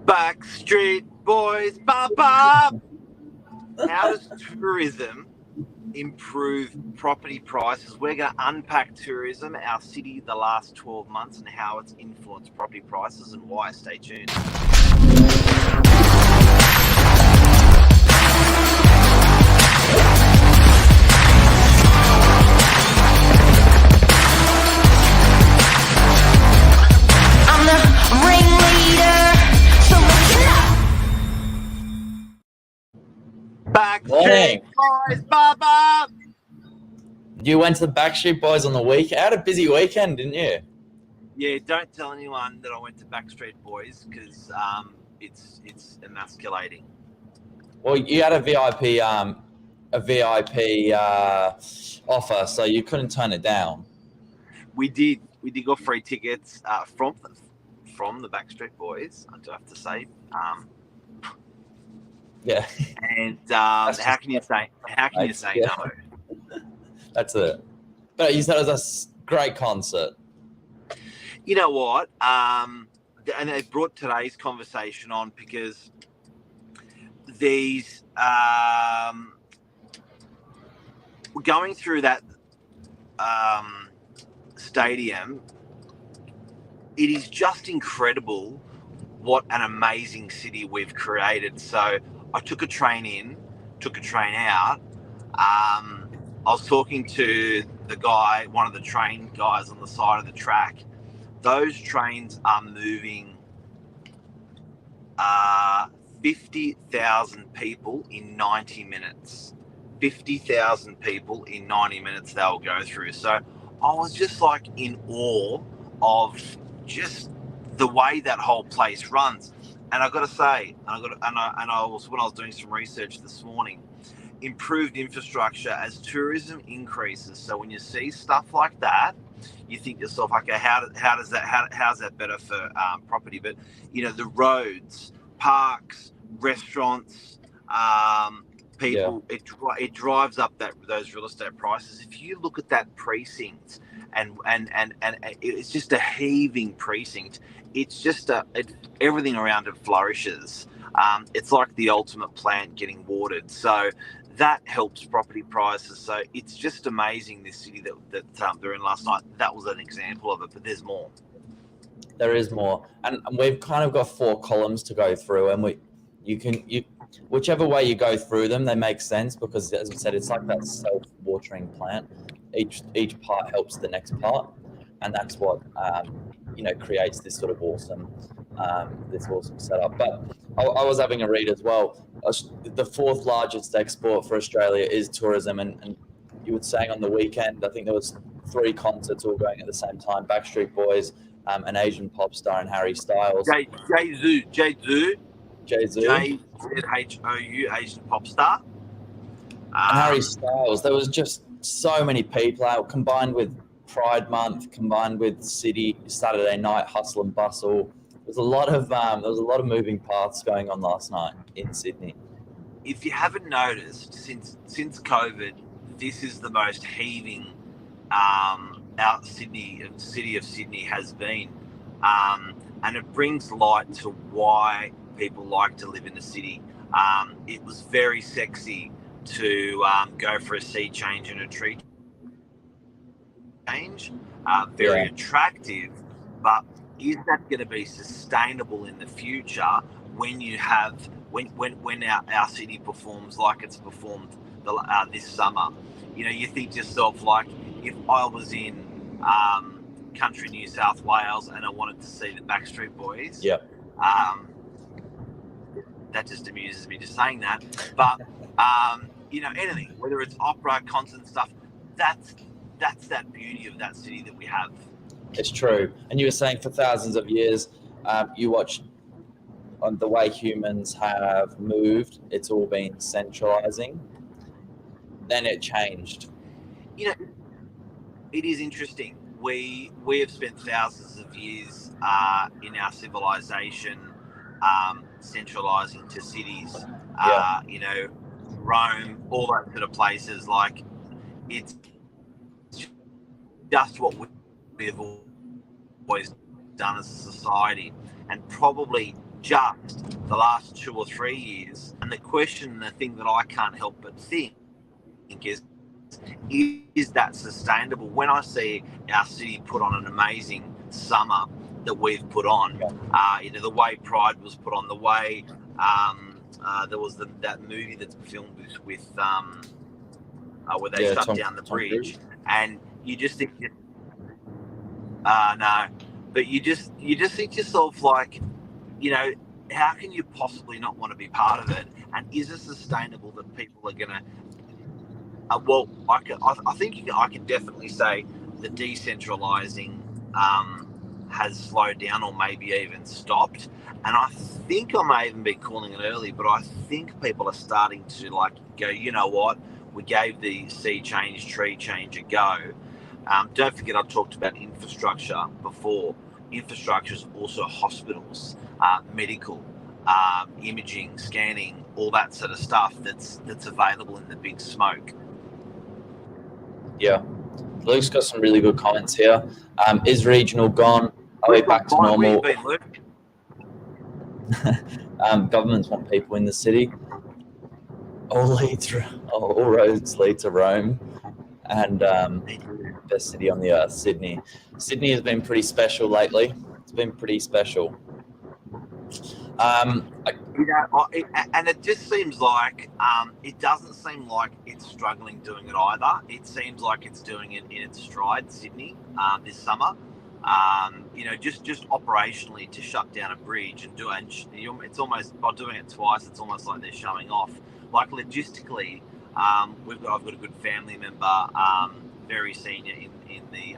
Backstreet Boys, ba. How does tourism improve property prices? We're going to unpack tourism, our city, the last 12 months, and how it's influenced property prices and why. Stay tuned. I'm the ringleader, so listen up. Backstreet Boys, ba. You went to the Backstreet Boys on the weekend. Had a busy weekend, didn't you? Yeah, don't tell anyone that I went to Backstreet Boys because it's emasculating. Well, you had a VIP offer, so you couldn't turn it down. We did got free tickets from the Backstreet Boys, I do have to say. Yeah. And how can you say no? That's it. But you said it was a great concert. You know what? And they brought today's conversation on because these going through that stadium, it is just incredible what an amazing city we've created. So I took a train in, took a train out. I was talking to the guy, one of the train guys on the side of the track. Those trains are moving 50,000 people in 90 minutes. 50,000 people in 90 minutes they'll go through. So I was just like in awe of just the way that whole place runs. And I got to say, when I was doing some research this morning, improved infrastructure as tourism increases. So when you see stuff like that, you think to yourself, okay, how's that better for property? But you know, the roads, parks, restaurants, people, it drives up those real estate prices. If you look at that precinct, and it's just a heaving precinct. It's just everything around it flourishes. It's like the ultimate plant getting watered. So that helps property prices. So it's just amazing, this city that they're in last night. That was an example of it, but there's more. There is more, and we've kind of got 4 columns to go through, and you whichever way you go through them, they make sense because, as we said, it's like that self-watering plant. Each part helps the next part, and that's what creates this sort of awesome setup. But I was having a read as well. The 4th largest export for Australia is tourism, and you were saying on the weekend, I think there was 3 concerts all going at the same time: Backstreet Boys, an Asian pop star, and Harry Styles. JZHOU, Asian pop star. And Harry Styles. There was just so many people out, combined with Pride Month, combined with City Saturday night hustle and bustle. There was a lot of moving parts going on last night in Sydney. If you haven't noticed, since COVID, this is the most heaving city of Sydney has been, and it brings light to why people like to live in the city. It was very sexy to go for a sea change and a tree change. Very attractive, but is that going to be sustainable in the future when you have when our city performs like it's performed this summer? You know, you think to yourself, like, if I was in country New South Wales and I wanted to see the Backstreet Boys, that just amuses me just saying that. But anything, whether it's opera, concert stuff, that's that beauty of that city that we have. It's true. And you were saying for thousands of years, you watch on the way humans have moved, it's all been centralizing. Then it changed. You know, it is interesting. We have spent thousands of years in our civilization centralizing to cities. Rome, all that sort of places. Like, it's just what we have always done as a society, and probably just the last 2 or 3 years. And the question, the thing that I can't help but think is that sustainable? When I see our city put on an amazing summer that we've put on, the way Pride was put on, the way there was that movie that's filmed with where they shut down the bridge, and you just think, no, but you just think to yourself, like, how can you possibly not want to be part of it? And is it sustainable that people are going to? Well, I think I can definitely say the decentralising has slowed down, or maybe even stopped. And I think I may even be calling it early, but I think people are starting to go, you know what? We gave the sea change, tree change a go. Don't forget, I talked about infrastructure before. Infrastructure is also hospitals, medical, imaging, scanning, all that sort of stuff that's available in the big smoke. Yeah. Luke's got some really good comments here. Is regional gone? Are we back to normal? Where you been, Luke? Governments want people in the city. All roads lead to Rome, and best city on the earth, Sydney. Sydney has been pretty special lately. It's been pretty special. And it just seems like it doesn't seem like it's struggling doing it either. It seems like it's doing it in its stride, Sydney, this summer. Just operationally to shut down a bridge and it's almost, by doing it twice, it's almost like they're showing off. Like logistically, I've got a good family member, very senior in the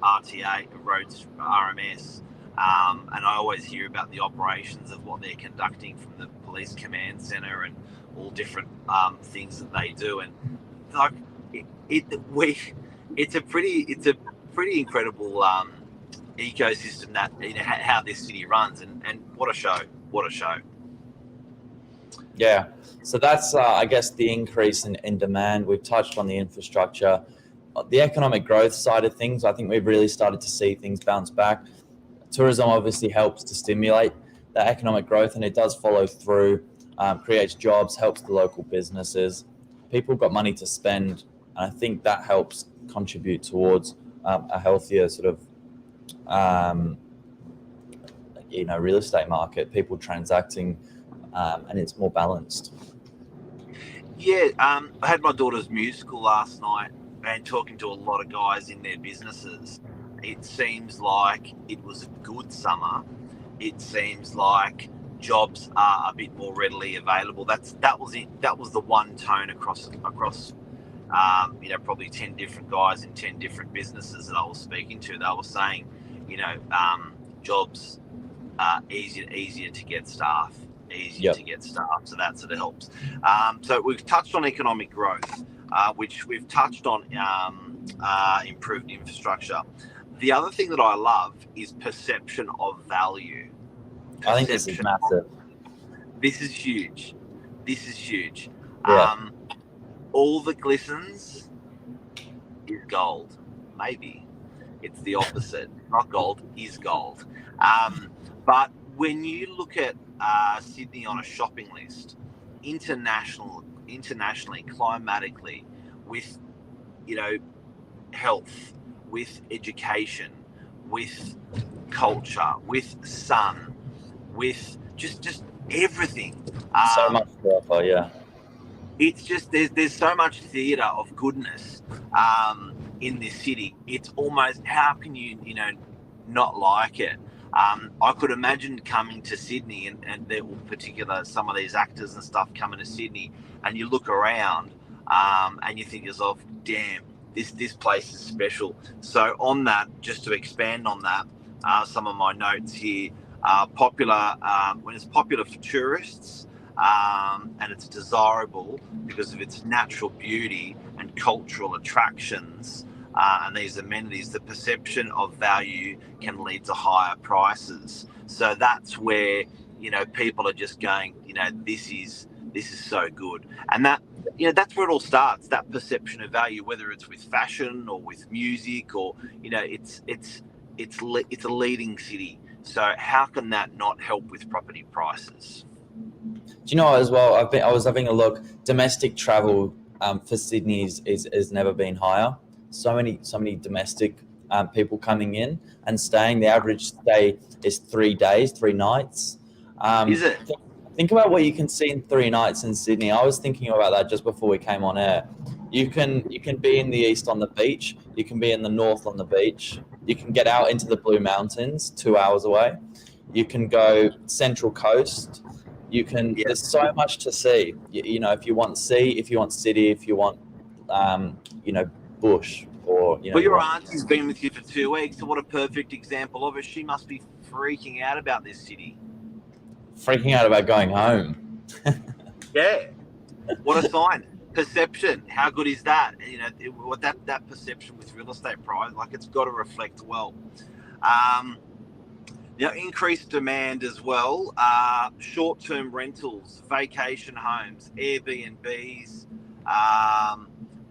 RTA, Roads RMS. And I always hear about the operations of what they're conducting from the police command centre and all different things that they do. And it's a pretty incredible ecosystem that how this city runs. And what a show! What a show! Yeah. So that's I guess the increase in demand. We've touched on the infrastructure, the economic growth side of things. I think we've really started to see things bounce back. Tourism obviously helps to stimulate that economic growth, and it does follow through, creates jobs, helps the local businesses. People got money to spend, and I think that helps contribute towards a healthier sort of, real estate market, people transacting, and it's more balanced. Yeah, I had my daughter's musical last night, and talking to a lot of guys in their businesses. It seems like it was a good summer. It seems like jobs are a bit more readily available. That was it. That was the one tone across probably 10 different guys in 10 different businesses that I was speaking to. They were saying, jobs are easier to get staff, to get staff. So that sort of helps. So we've touched on economic growth, which we've touched on improved infrastructure. The other thing that I love is perception of value. I think this is massive. This is huge. Yeah. All that glistens is gold. Maybe it's the opposite. Not gold, is gold. But when you look at Sydney on a shopping list, internationally, climatically, with health, with education, with culture, with sun, with just everything. So much to offer, yeah. It's just there's so much theatre of goodness in this city. It's almost, how can you not like it? I could imagine coming to Sydney and there were some of these actors and stuff coming to Sydney, and you look around and you think to yourself, damn, this place is special. So on that, just to expand on that, some of my notes here, popular when it's popular for tourists, and it's desirable because of its natural beauty and cultural attractions, and these amenities, the perception of value can lead to higher prices. So that's where people are just going, this is so good. And that that's where it all starts, that perception of value, whether it's with fashion or with music, or it's a leading city. So how can that not help with property prices? Do you know what, as well? I was having a look. Domestic travel for Sydney is never been higher. So many domestic people coming in and staying. The average stay is 3 days, 3 nights. Is it? Think about what you can see in 3 nights in Sydney. I was thinking about that just before we came on air. You can be in the east on the beach. You can be in the north on the beach. You can get out into the Blue Mountains, 2 hours away. You can go Central Coast. You can. Yeah. There's so much to see. You know, if you want sea, if you want city, if you want, bush, or Well, your auntie's been with you for 2 weeks, so what a perfect example of it. She must be freaking out about this city. freaking out about going home. Yeah. What a sign. Perception. How good is that? You know, that perception with real estate price, like it's got to reflect well. Increased demand as well. Short-term rentals, vacation homes, Airbnbs.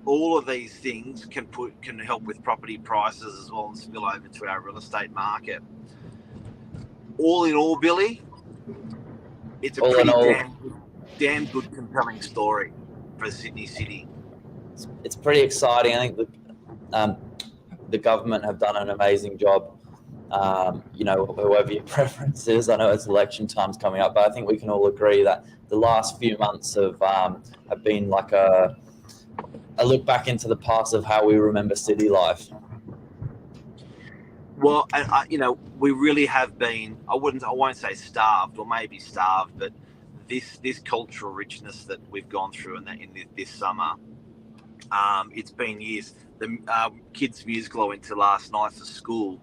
All of these things can help with property prices as well and spill over to our real estate market. All in all, Billy, it's a pretty damn good, compelling story for Sydney City. It's pretty exciting. I think the government have done an amazing job. Whoever your preference is, I know it's election time's coming up, but I think we can all agree that the last few months have been like a look back into the past of how we remember city life. Well, and we really have been. I won't say starved, or maybe starved, but this cultural richness that we've gone through in this summer. It's been years. The kids' musical I went to last night for school.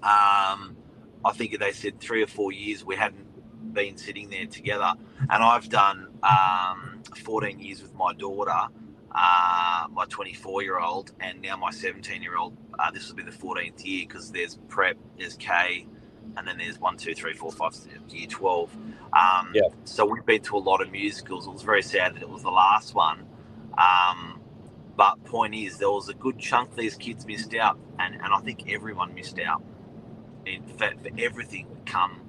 I think they said 3 or 4 years we hadn't been sitting there together, and I've done 14 years with my daughter, my 24-year-old, and now my 17-year-old. This will be the 14th year because there's prep, there's K, and then there's 1, 2, 3, 4, 5, year 12. So we've been to a lot of musicals. It was very sad that it was the last one. But point is, there was a good chunk these kids missed out, and I think everyone missed out for everything that come.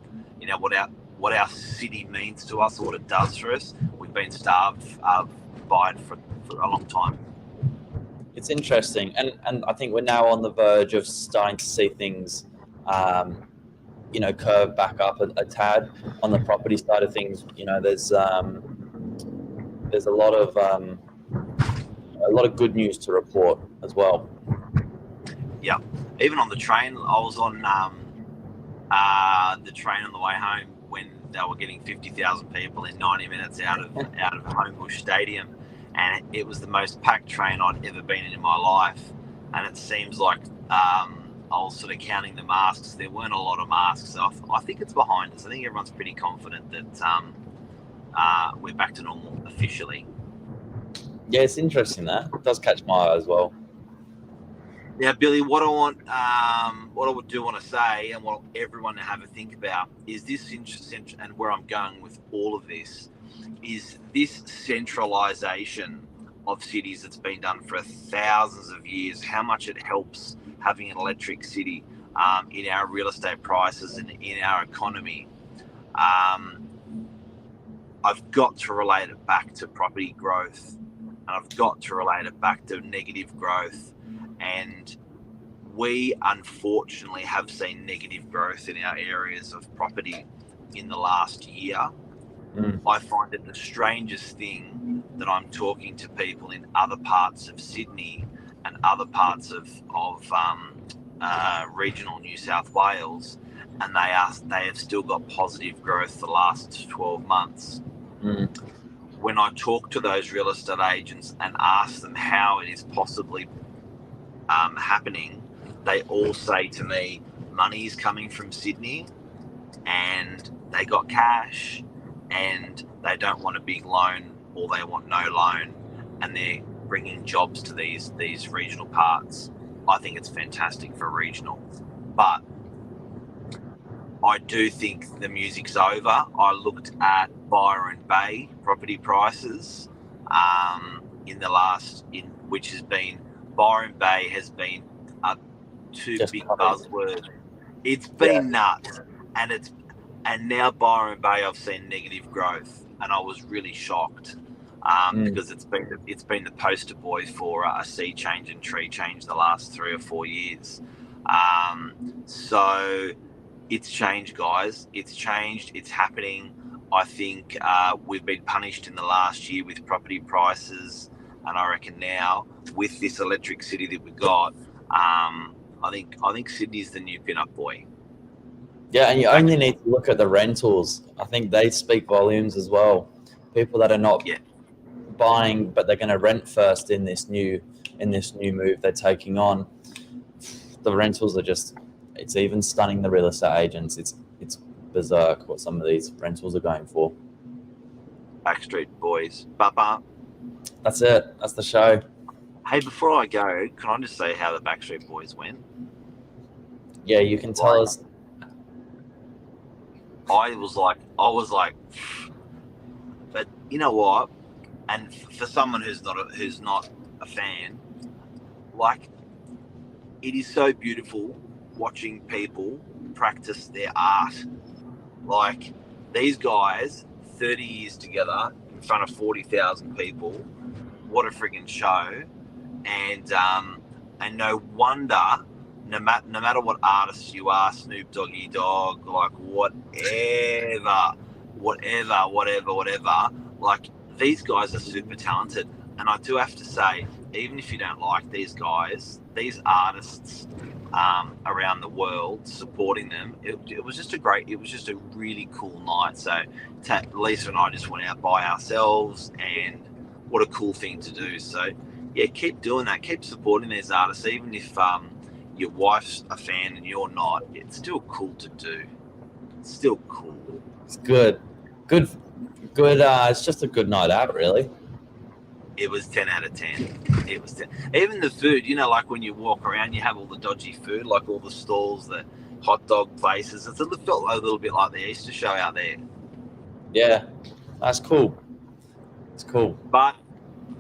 What our city means to us, or what it does for us. We've been starved by it for a long time. It's interesting, and I think we're now on the verge of starting to see things, curve back up a tad on the property side of things. There's a lot of good news to report as well. Yeah, even on the train, I was on the train on the way home when they were getting 50,000 people in 90 minutes out of Homebush Stadium, and it was the most packed train I'd ever been in my life. And it seems like I was sort of counting the masks. There weren't a lot of masks, so I think it's behind us. I think everyone's pretty confident that we're back to normal officially. Yeah, it's interesting that. It does catch my eye as well. Now, Billy, what I want to say, and what everyone to have a think about, is this interesting, and where I'm going with all of this, is this centralisation of cities that's been done for thousands of years, how much it helps having an electric city in our real estate prices and in our economy. I've got to relate it back to property growth, and I've got to relate it back to negative growth. And we unfortunately have seen negative growth in our areas of property in the last year. I find it the strangest thing that I'm talking to people in other parts of Sydney and other parts of regional New South Wales, and they have still got positive growth the last 12 months. When I talk to those real estate agents and ask them how it is possibly happening, they all say to me, money's coming from Sydney and they got cash and they don't want a big loan, or they want no loan, and they're bringing jobs to these regional parts. I think it's fantastic for regional, but I do think the music's over. I looked at Byron Bay property prices which has been, Byron Bay has been a too big buzzword. It's been nuts. and now Byron Bay I've seen negative growth, and I was really shocked because it's been the poster boy for a sea change and tree change the last 3 or 4 years. So it's changed, guys. It's changed. It's happening. I think we've been punished in the last year with property prices, and I reckon now with this electric city that we got, I think Sydney's the new pin-up boy. Yeah, and you only need to look at the rentals. I think they speak volumes as well. People that are not buying, but they're going to rent first in this new move they're taking on. The rentals are it's even stunning the real estate agents. It's berserk what some of these rentals are going for. Backstreet Boys. Ba-ba. That's it. That's the show. Hey, before I go, can I just say how the Backstreet Boys went? Yeah, you can tell us. I was like, but you know what? And for someone who's not a fan, like, it is so beautiful watching people practice their art. Like, these guys, 30 years together in front of 40,000 people. What a friggin' show! And no wonder, no matter what artists you are, Snoop Doggy Dogg, like whatever, like, these guys are super talented. And I do have to say, even if you don't like these guys, these artists around the world supporting them, it was just a really cool night. So Lisa and I just went out by ourselves, and what a cool thing to do. So yeah, keep doing that, keep supporting these artists, even if your wife's a fan and you're not. It's still cool to do. It's still cool. It's good. It's just a good night out, really. It was 10 out of 10. It was 10. Even the food, you know, like when you walk around, you have all the dodgy food, like all the stalls, the hot dog places. It felt a little bit like the Easter show out there. Yeah, that's cool. It's cool. But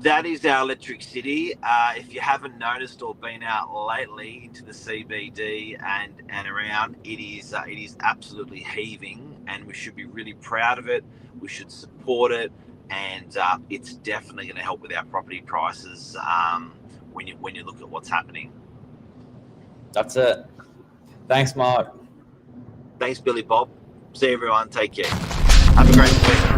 that is our electric city. If you haven't noticed or been out lately into the CBD and around, it is absolutely heaving, and we should be really proud of it. We should support it. And it's definitely going to help with our property prices when you look at what's happening. That's it. Thanks, Mark. Thanks, Billy Bob. See everyone. Take care. Have a great week.